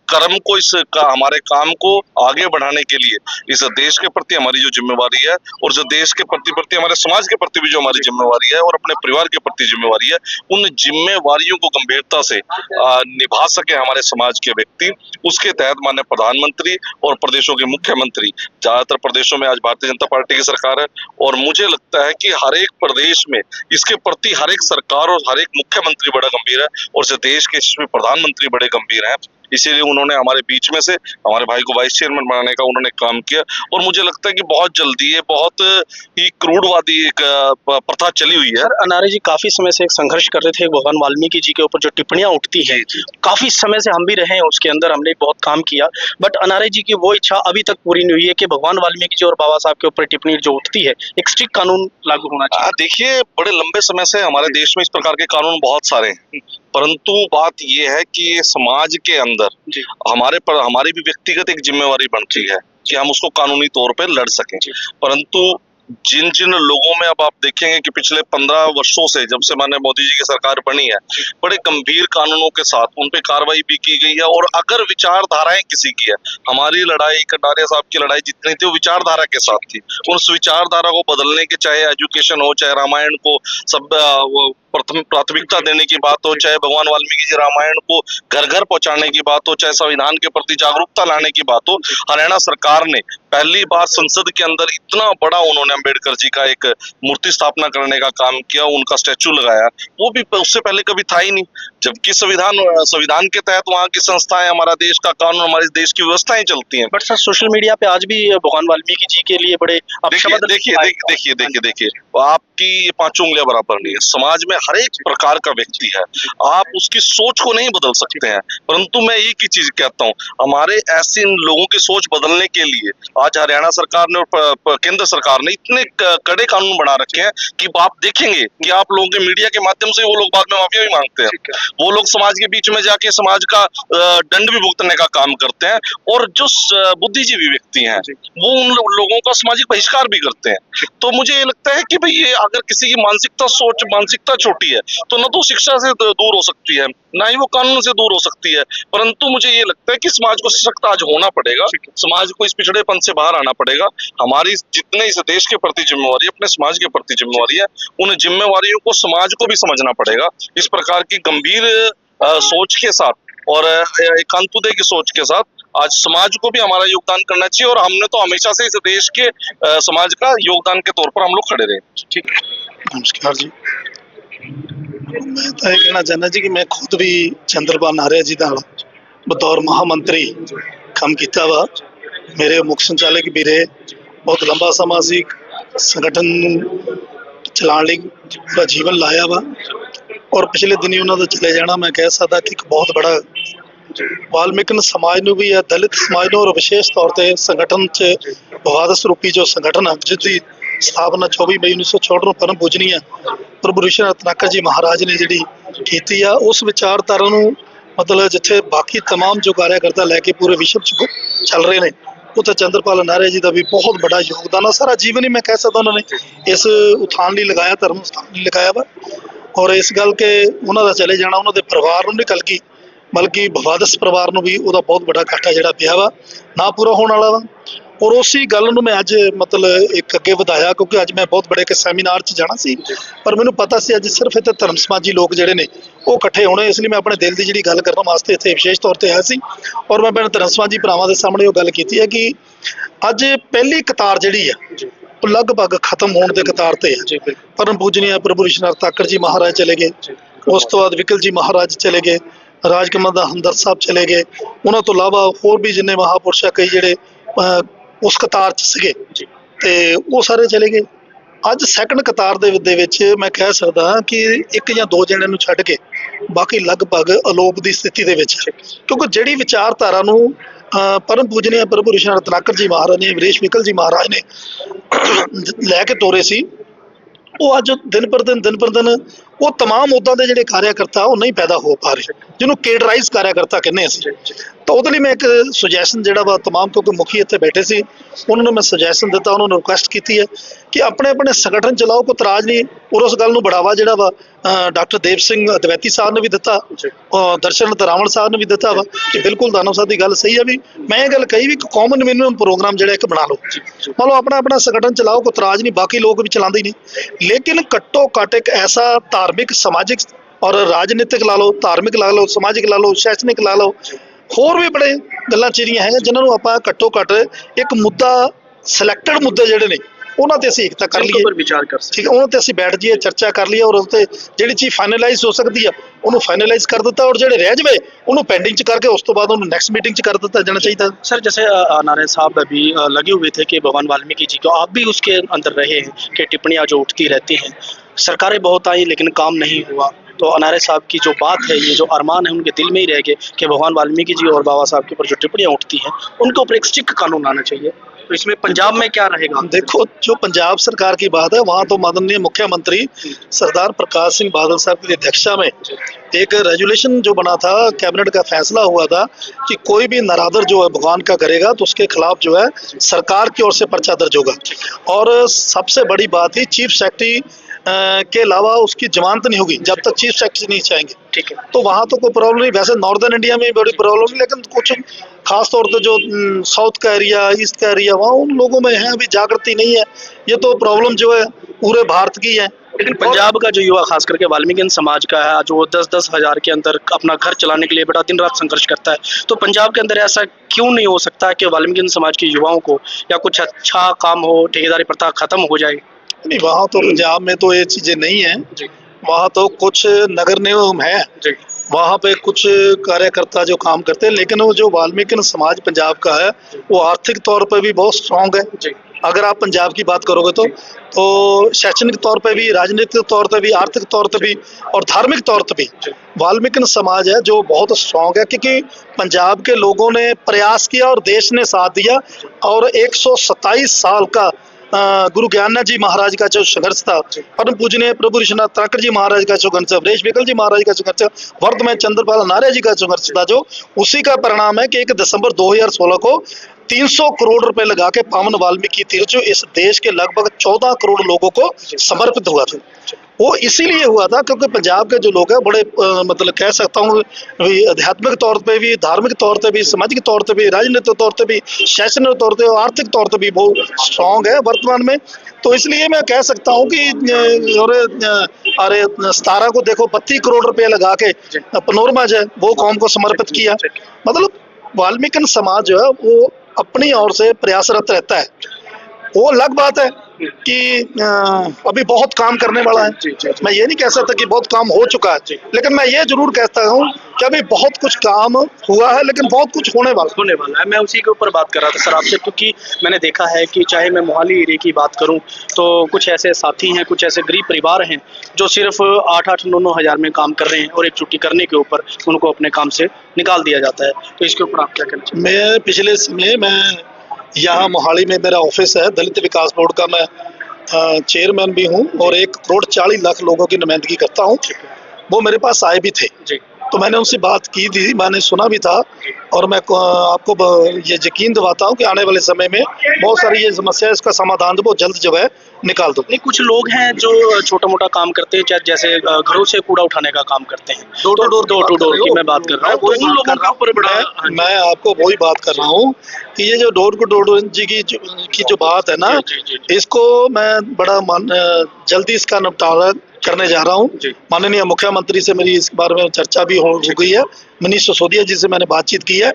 कर्म को, इस हमारे काम को आगे बढ़ाने के लिए इस देश के प्रति हमारी जो जिम्मेवारी है और जो देश के प्रति हमारे समाज के प्रति भी जो हमारी जिम्मेवारी है और अपने परिवार के प्रति जिम्मेवारी है, उन जिम्मेवारियों को गंभीरता से निभा सके हमारे समाज के व्यक्ति, उसके तहत माननीय प्रधानमंत्री और प्रदेशों के मुख्यमंत्री, ज्यादातर प्रदेशों में आज भारतीय जनता पार्टी की सरकार है और मुझे लगता है कि हर एक प्रदेश में इसके प्रति हर एक सरकार और हर एक मुख्यमंत्री बड़ा गंभीर है और इस देश के इसमें प्रधानमंत्री बड़े गंभीर हैं। इसीलिए उन्होंने हमारे बीच में से हमारे भाई को वाइस चेयरमैन बनाने का उन्होंने काम किया और मुझे लगता है कि बहुत जल्दी ये बहुत ही क्रूरवादी एक प्रथा चली हुई है। सर, अनार्य जी काफी समय से एक संघर्ष कर रहे थे भगवान वाल्मीकि जी के ऊपर जो टिप्पणियां उठती हैं, काफी समय से हम भी रहे हैं उसके अंदर, हमने बहुत काम किया, बट अनार्य जी की वो इच्छा अभी तक पूरी नहीं हुई है कि भगवान वाल्मीकि जी और बाबा साहब के ऊपर टिप्पणी जो उठती है, एक स्ट्रिक्ट कानून लागू होना चाहिए। देखिए, बड़े लंबे समय से हमारे देश में इस प्रकार के कानून बहुत सारे हैं, परंतु बात यह है कि ये समाज के अंदर हमारी भी व्यक्तिगत एक जिम्मेवारी बनती है कि हम उसको कानूनी तौर पे लड़ सकें। परंतु जिन जिन लोगों में अब आप देखेंगे कि पिछले 15 वर्षों से जब से माननीय मोदी जी की सरकार बनी है, बड़े गंभीर कानूनों के साथ उन पे कार्रवाई भी की गई है और अगर विचारधाराएं किसी की है, हमारी लड़ाई, कटारिया साहब की लड़ाई जितनी थी वो विचारधारा के साथ थी, उस विचारधारा को बदलने के, चाहे एजुकेशन हो, चाहे रामायण को सब प्राथमिकता देने की बात हो, चाहे भगवान वाल्मीकि जी रामायण को घर घर पहुंचाने की बात हो, चाहे संविधान के प्रति जागरूकता लाने की बात हो, हरियाणा सरकार ने पहली बार संसद के अंदर इतना बड़ा उन्होंने अम्बेडकर जी का एक मूर्ति स्थापना करने का काम किया, उनका स्टैचू लगाया, वो भी उससे पहले कभी था ही नहीं, जबकि संविधान के तहत वहाँ की संस्थाएं, हमारा देश का कानून, हमारे देश की व्यवस्थाएं चलती हैं। बट सर, सोशल मीडिया पे आज भी भगवान वाल्मीकि जी के लिए बड़े देखिए, आपकी 5 उंगलियां बराबर नहीं है, समाज में हर एक प्रकार का व्यक्ति है, आप उसकी सोच को नहीं बदल सकते हैं, परंतु मैं एक ही चीज कहता हूँ, हमारे ऐसे लोगों की सोच बदलने के लिए आज हरियाणा सरकार ने और केंद्र सरकार ने इतने कड़े कानून बना रखे हैं कि आप देखेंगे कि आप लोगों के मीडिया के माध्यम से वो लोग बाद में माफिया भी मांगते हैं, वो लोग समाज के बीच में जाके समाज का दंड भी भुगतने का काम करते हैं और जो बुद्धिजीवी व्यक्ति हैं वो उन लोगों का सामाजिक बहिष्कार भी करते हैं। तो मुझे ये लगता है कि भाई ये अगर किसी की मानसिकता छोटी है तो न तो शिक्षा से दूर हो सकती है, ना ही वो कानून से दूर हो सकती है, परंतु मुझे ये लगता है कि समाज को सशक्त आज होना पड़ेगा, समाज को इस पिछड़ेपन से बाहर आना पड़ेगा। हमारी जितने इस देश के प्रति जिम्मेवारी, अपने समाज के प्रति जिम्मेवारी है, उन जिम्मेवारियों को समाज को भी समझना पड़ेगा। इस प्रकार की गंभीर सोच के साथ और एकांतुदय की सोच के साथ आज समाज को भी हमारा योगदान करना चाहिए और हमने तो हमेशा से इस देश के समाज का योगदान के तौर पर हम लोग खड़े रहे। ठीक है, नमस्कार जी। मैं तो ये कहना चाहना जी कि मैं खुद भी चंद्रपाल आर्या जी का बतौर महामंत्री काम किया वा, मेरे मुख संचालक भी रहे, बहुत लंबा समा सी संगठन चलाने ਲਈ पूरा जीवन लाया वा और पिछले दिनी उन्होंने चले जाना मैं कह सकता कि एक बहुत बड़ा वाल्मीकि समाज ਨੂੰ भी दलित समाज ਨੂੰ और विशेष तौर पर संगठन च विवाद स्वरूपी जो संगठन है जिसकी स्थापना 24 मई 1964 ਨੂੰ परम पूजनीय प्रभु ऋषिनाथ नाकर जी महाराज ने जी की आ, उस विचारधारा ਨੂੰ मतलब जिथे बाकी तमाम जो कार्यकर्ता लैके पूरे विश्व च चल रहे हैं उत्थे चंद्रपाल आर्या जी का भी बहुत बड़ा योगदान है। सारा जीवन ही मैं कह सकता उन्होंने इस उत्थान लिए लगाया, धर्म उत्थान लिए लगाया वा और इस गल के उन्होंने चले जाना उन्होंने परिवार नहीं कल बल्कि भवादस परिवार भी बहुत बड़ा घाटा जोड़ा पिया वा ना पूरा होने वाला वा ਔਰ ਉਸੇ ਗੱਲ ਨੂੰ ਮੈਂ ਅੱਜ ਮਤਲਬ ਇੱਕ ਅੱਗੇ ਵਧਾਇਆ, ਕਿਉਂਕਿ ਅੱਜ ਮੈਂ ਬਹੁਤ ਬੜੇ ਇੱਕ ਸੈਮੀਨਾਰ 'ਚ ਜਾਣਾ ਸੀ, ਪਰ ਮੈਨੂੰ ਪਤਾ ਸੀ ਅੱਜ ਸਿਰਫ ਇੱਥੇ ਧਰਮ ਸਮਾਜੀ ਲੋਕ ਜਿਹੜੇ ਨੇ ਉਹ ਇਕੱਠੇ ਹੋਣੇ, ਇਸ ਲਈ ਮੈਂ ਆਪਣੇ ਦਿਲ ਦੀ ਜਿਹੜੀ ਗੱਲ ਕਰਨ ਵਾਸਤੇ ਇੱਥੇ ਵਿਸ਼ੇਸ਼ ਤੌਰ ਤੇ ਆਇਆ ਸੀ। ਔਰ ਮੈਂ ਆਪਣੇ ਧਰਮ ਸਮਾਜੀ ਭਰਾਵਾਂ ਦੇ ਸਾਹਮਣੇ ਉਹ ਗੱਲ ਕੀਤੀ ਹੈ ਕਿ ਅੱਜ ਪਹਿਲੀ ਕਤਾਰ ਜਿਹੜੀ ਆ ਉਹ ਲਗਭਗ ਖਤਮ ਹੋਣ ਦੇ ਕਤਾਰ ਤੇ ਹੈ। ਪਰਮ ਪੂਜਨੀय ਪ੍ਰਭੂ ਵਿਸ਼ਨਾਥ ਤਾਕਰ ਜੀ ਮਹਾਰਾਜ ਚਲੇ ਗਏ, ਉਸ ਤੋਂ ਬਾਅਦ ਵਿਕਲ ਜੀ ਮਹਾਰਾਜ ਚਲੇ ਗਏ, ਰਾਜਕਮਲ ਦਾ ਹਮਦਰਦ ਸਾਹਿਬ ਚਲੇ ਗਏ, ਉਹਨਾਂ ਤੋਂ ਇਲਾਵਾ ਹੋਰ ਵੀ ਜਿੰਨੇ ਮਹਾਪੁਰਸ਼ ਆ ਕਈ ਜਿਹੜੇ ਉਸ ਕਤਾਰ 'ਚ ਸੀਗੇ ਤੇ ਉਹ ਸਾਰੇ ਚਲੇ ਗਏ। ਅੱਜ ਸੈਕੰਡ ਕਤਾਰ ਦੇ ਵਿੱਚ ਮੈਂ ਕਹਿ ਸਕਦਾ ਕਿ ਇੱਕ ਜਾਂ ਦੋ ਜਣਿਆਂ ਨੂੰ ਛੱਡ ਕੇ ਬਾਕੀ ਲਗਭਗ ਅਲੋਪ ਦੀ ਸਥਿਤੀ ਦੇ ਵਿੱਚ, ਕਿਉਂਕਿ ਜਿਹੜੀ ਵਿਚਾਰਧਾਰਾ ਨੂੰ ਪਰਮ ਪੂਜਨੀय ਪ੍ਰਭੂ ਵਿਸ਼ਨਾਥ ਤਾਕਰ ਜੀ ਮਹਾਰਾਜ ਨੇ, ਵੀਰੇਸ਼ ਵਿਕਲ ਜੀ ਮਹਾਰਾਜ ਨੇ ਲੈ ਕੇ ਤੋਰੇ ਸੀ, ਉਹ ਅੱਜ ਦਿਨ ਪਰ ਦਿਨ ਉਹ ਤਮਾਮ ਉੱਦਾਂ ਦੇ ਜਿਹੜੇ ਕਾਰਿਆਕਰਤਾ ਉਹ ਨਹੀਂ ਪੈਦਾ ਹੋ ਪਾ ਰਹੇ, ਜਿਹਨੂੰ ਕੇਡਰਾਈਜ਼ ਕਾਰਿਆਕਰਤਾ ਕਹਿੰਦੇ ਅਸੀਂ। ਤਾਂ ਉਹਦੇ ਲਈ ਮੈਂ ਇੱਕ ਸੁਜੈਸ਼ਨ ਜਿਹੜਾ ਵਾ ਤਮਾਮ, ਕਿਉਂਕਿ ਮੁਖੀ ਇੱਥੇ ਬੈਠੇ ਸੀ, ਉਹਨਾਂ ਨੂੰ ਮੈਂ ਸੁਜੈਸ਼ਨ ਦਿੱਤਾ, ਉਹਨਾਂ ਨੂੰ ਰਿਕੁਐਸਟ ਕੀਤੀ ਹੈ ਕਿ ਆਪਣੇ ਆਪਣੇ ਸੰਗਠਨ ਚਲਾਓ, ਕੋਈ ਇਤਰਾਜ਼ ਨਹੀਂ। ਔਰ ਉਸ ਗੱਲ ਨੂੰ ਬੜਾਵਾ ਜਿਹੜਾ ਵਾ ਡਾਕਟਰ ਦੇਵ ਸਿੰਘ ਅਦਵੈਤੀ ਸਾਹਿਬ ਨੇ ਵੀ ਦਿੱਤਾ, ਦਰਸ਼ਨ ਦਰਾਵਣ ਸਾਹਿਬ ਨੇ ਵੀ ਦਿੱਤਾ ਵਾ ਕਿ ਬਿਲਕੁਲ ਦਾਨਵ ਸਾਹਿਬ ਦੀ ਗੱਲ ਸਹੀ ਹੈ। ਵੀ ਮੈਂ ਇਹ ਗੱਲ ਕਹੀ ਵੀ ਕਾਮਨ ਮਿਨੀਮਮ ਪ੍ਰੋਗਰਾਮ ਜਿਹੜਾ ਇੱਕ ਬਣਾ ਲਓ, ਮੰਨ ਲਓ ਆਪਣਾ ਆਪਣਾ ਸੰਗਠਨ ਚਲਾਓ, ਕੋਈ ਇਤਰਾਜ਼ ਨਹੀਂ, ਬਾਕੀ ਲੋਕ ਵੀ ਚਲਾਉਂਦੇ ਹੀ ਨਹੀਂ, ਲੇਕਿਨ ਘੱਟੋ ਘੱਟ ਇੱਕ ਐਸਾ ਧਾਰਮਿਕ ਸਮਾਜਿਕ ਔਰ ਰਾਜਨੀਤਿਕ ਲਾ ਲਓ, ਧਾਰਮਿਕ ਲਾ ਲਓ, ਸਮਾਜਿਕ ਲਾ ਲਓ, ਸ਼ੈਕਸ਼ਨਿਕ ਲਾ ਲਓ, ਹੋਰ ਵੀ ਬੜੇ ਗੱਲਾਂ ਚੀਰੀਆਂ ਹੈਗੀਆਂ ਜਿਨ੍ਹਾਂ ਨੂੰ ਆਪਾਂ ਘੱਟੋ ਘੱਟ ਇੱਕ ਮੁੱਦਾ, ਸਿਲੈਕਟਡ ਮੁੱਦੇ ਜਿਹੜੇ ਨੇ ਉਹਨਾਂ ਤੇ ਅਸੀਂ ਏਕਤਾ ਕਰ ਲਈਏ, ਵਿਚਾਰ ਕਰ ਠੀਕ ਹੈ, ਉਹਨਾਂ ਤੇ ਅਸੀਂ ਬੈਠ ਜਾਈਏ, ਚਰਚਾ ਕਰ ਲਈਏ, ਔਰ ਉਸ ਤੇ ਜਿਹੜੀ ਚੀਜ਼ ਫਾਈਨਲਾਈਜ਼ ਹੋ ਸਕਦੀ ਆ ਉਹਨੂੰ ਫਾਈਨਲਾਈਜ਼ ਕਰ ਦਿੱਤਾ, ਔਰ ਜਿਹੜੇ ਰਹਿ ਜਾਵੇ ਉਹਨੂੰ ਪੈਂਡਿੰਗ 'ਚ ਕਰਕੇ ਉਸ ਤੋਂ ਬਾਅਦ ਉਹਨੂੰ नेक्स्ट मीटिंग 'ਚ कर ਦਿੱਤਾ जाना चाहिए। सर जैसे नारायण साहब अभी लगे हुए थे कि भगवान वाल्मीकि जी को, आप भी उसके अंदर रहे हैं कि टिप्पणियां जो उठती रहती हैं, सरकारें बहुत आई लेकिन काम नहीं हुआ, तो अनारे साहब की जो बात है, ये जो अरमान है उनके दिल में ही रह गए कि भगवान वाल्मीकि जी और बाबा साहब के ऊपर जो टिप्पणियां उठती हैं उनके ऊपर एक स्ट्रिक्ट कानून आना चाहिए। तो इसमें पंजाब में क्या रहेगा? देखो, जो पंजाब सरकार की बात है वहाँ तो माननीय मुख्यमंत्री सरदार प्रकाश सिंह बादल साहब की अध्यक्षता में एक रेजुलेशन जो बना था, कैबिनेट का फैसला हुआ था कि कोई भी नरादर जो है भगवान का करेगा तो उसके खिलाफ जो है सरकार की ओर से पर्चा दर्ज होगा। और सबसे बड़ी बात ही चीफ सेक्रेटरी के अलावा उसकी जमानत नहीं होगी जब तक चीफ सेक्रेटरी नहीं चाहेंगे, ठीक है। तो वहाँ तो कोई प्रॉब्लम नहीं, वैसे नॉर्दर्न इंडिया में बड़ी प्रॉब्लम नहीं, लेकिन कुछ खास तौर पे जो साउथ का एरिया, ईस्ट का एरिया, वहाँ उन लोगों में है अभी जागृति नहीं है। ये तो प्रॉब्लम जो है पूरे भारत की है। लेकिन पंजाब का जो युवा खास करके वाल्मीकि समाज का है, जो 10-10 हज़ार के अंदर अपना घर चलाने के लिए बड़ा दिन रात संघर्ष करता है, तो पंजाब के अंदर ऐसा क्यों नहीं हो सकता कि वाल्मीकि समाज के युवाओं को या कुछ अच्छा काम हो, ठेकेदारी प्रथा खत्म हो जाए? नहीं, वहाँ तो पंजाब में तो ये चीजें नहीं है, वहाँ तो कुछ नगर निगम है, वहाँ पे कुछ कार्यकर्ता जो काम करते हैं, लेकिन वो जो वाल्मीकि समाज पंजाब का है वो आर्थिक तौर पर भी बहुत स्ट्रांग है। अगर आप पंजाब की बात करोगे तो शैक्षणिक तौर पे भी, राजनीतिक तौर पे भी, आर्थिक तौर पे भी और धार्मिक तौर पे भी वाल्मीकि समाज है जो बहुत स्ट्रांग है, क्योंकि पंजाब के लोगों ने प्रयास किया और देश ने साथ दिया। और 127 साल का गुरु ज्ञाननाथ जी महाराज का जो संघर्ष था, परम पूजनीय प्रभु विश्वनाथ ताकर जी महाराज का संघर्ष, वीरेश विकल जी महाराज का संघर्ष, वर्तमान चंद्रपाल अनार्य जी का संघर्ष था, जो उसी का परिणाम है कि 1 दिसंबर 2016 को 300 करोड़ रुपए लगा के पावन वाल्मीकि तीर्थ जो इस देश के लगभग 14 करोड़ लोगों को समर्पित हुआ था। वो इसीलिए हुआ था क्योंकि पंजाब के जो लोग हैं बड़े मतलब कह सकता हूँ आध्यात्मिक तौर पे भी, धार्मिक तौर पे भी, सामाजिक तौर पे भी, राजनीतिक तौर पे भी, शैक्षणिक तौर पे, आर्थिक तौर पे भी बहुत स्ट्रांग है वर्तमान में। तो इसलिए मैं कह सकता हूँ कि अरे 17 को देखो 32 करोड़ रुपए लगा के पनोरमा जो है वो कौम को समर्पित किया। मतलब वाल्मीकि समाज जो है वो अपनी ओर से प्रयासरत रहता है। वो अलग बात है कि अभी बहुत काम करने वाला है, मैं ये नहीं कह सकता कि बहुत काम हो चुका है, लेकिन मैं ये जरूर कहता हूँ कि अभी बहुत कुछ काम हुआ है, लेकिन बहुत कुछ होने वाला है। मैं उसी के ऊपर बात कर रहा था सर आपसे, क्योंकि मैंने देखा है कि चाहे मैं मोहाली एरिया की बात करूं तो कुछ ऐसे साथी हैं, कुछ ऐसे गरीब परिवार हैं जो सिर्फ 8-8, 9-9 हज़ार में काम कर रहे हैं और एक छुट्टी करने के ऊपर उनको अपने काम से निकाल दिया जाता है। तो इसके ऊपर आप क्या कहना चाहिए? मैं पिछले समय मैं यहाँ मोहाली में मेरा ऑफिस है, दलित विकास बोर्ड का मैं चेयरमैन भी हूँ और 1 करोड़ 40 लाख लोगों की नुमाइंदगी करता हूँ। वो मेरे पास आए भी थे तो मैंने उनसे बात की थी, मैंने सुना भी था, और मैं आपको ये यकीन दिलाता हूँ कि आने वाले समय में बहुत सारी ये समस्या है, इसका समाधान बहुत जल्द जो है निकाल दो। नहीं, कुछ लोग हैं जो छोटा मोटा काम करते हैं, जैसे घरों से कूड़ा उठाने का काम करते हैं, डोर टू डोर की मैं बात कर रहा हूँ, तो उन लोगों के ऊपर बड़ा मैं आपको वही बात कर रहा हूँ कि ये जो डोर टू डोर जी की जो बात है ना, इसको मैं बड़ा जल्दी इसका निपटारा करने जा रहा हूँ। माननीय मुख्यमंत्री से मेरी इस बारे में चर्चा भी हो गई है, मनीष सिसोदिया जी से मैंने बातचीत की है,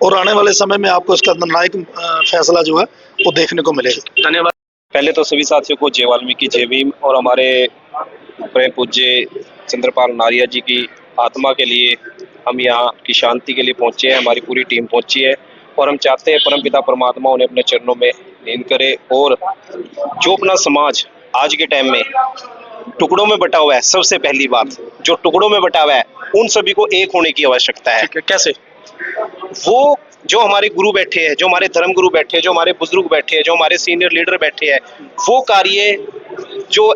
और आने वाले समय में आपको इसका निर्णायक फैसला जो है वो देखने को मिलेगा। धन्यवाद। पहले तो सभी साथियों को जय वाल्मीकि, जय भीम। और हमारे प्रेम पूज्य चंद्रपाल अनारिया जी की आत्मा के लिए हम यहाँ की शांति के लिए पहुँचे हैं, हमारी पूरी टीम पहुँची है, और हम चाहते हैं परमपिता परमात्मा उन्हें अपने चरणों में लीन करे, और जो अपना समाज आज के टाइम में टुकड़ों में बटा हुआ है, सबसे पहली बात जो टुकड़ों में बटा हुआ है उन सभी को एक होने की आवश्यकता है। कैसे? वो जो हमारे गुरु बैठे हैं, जो हमारे धर्म गुरु बैठे हैं, जो हमारे बुजुर्ग बैठे हैं, जो हमारे सीनियर लीडर बैठे हैं, वो कार्य जो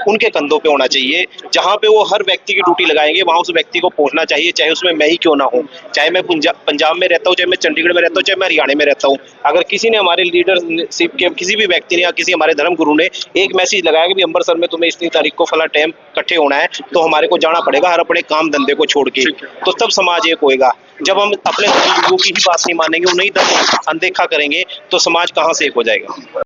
उनके कंधों पे होना चाहिए, जहां पे वो हर व्यक्ति की ड्यूटी लगाएंगे वहां उस व्यक्ति को पहुंचना चाहिए, चाहे उसमें मैं ही क्यों ना हूं, चाहे मैं पंजाब में रहता हूं, चाहे मैं चंडीगढ़ में रहता हूं, चाहे मैं हरियाणा में रहता हूं। अगर किसी ने हमारे लीडरशिप के किसी भी व्यक्ति ने या किसी हमारे धर्म गुरु ने एक मैसेज लगाया कि अमृतसर में तुम्हें इतनी तारीख को फला टाइम इकट्ठे होना है, तो हमारे को जाना पड़ेगा, हर अपने काम धंधे को छोड़ के, तो तब समाज एक होएगा। जब हम अपने धर्म गुरुओं की ही बात नहीं मानेंगे, उन्हें ही अनदेखा करेंगे, तो समाज कहाँ से एक हो जाएगा।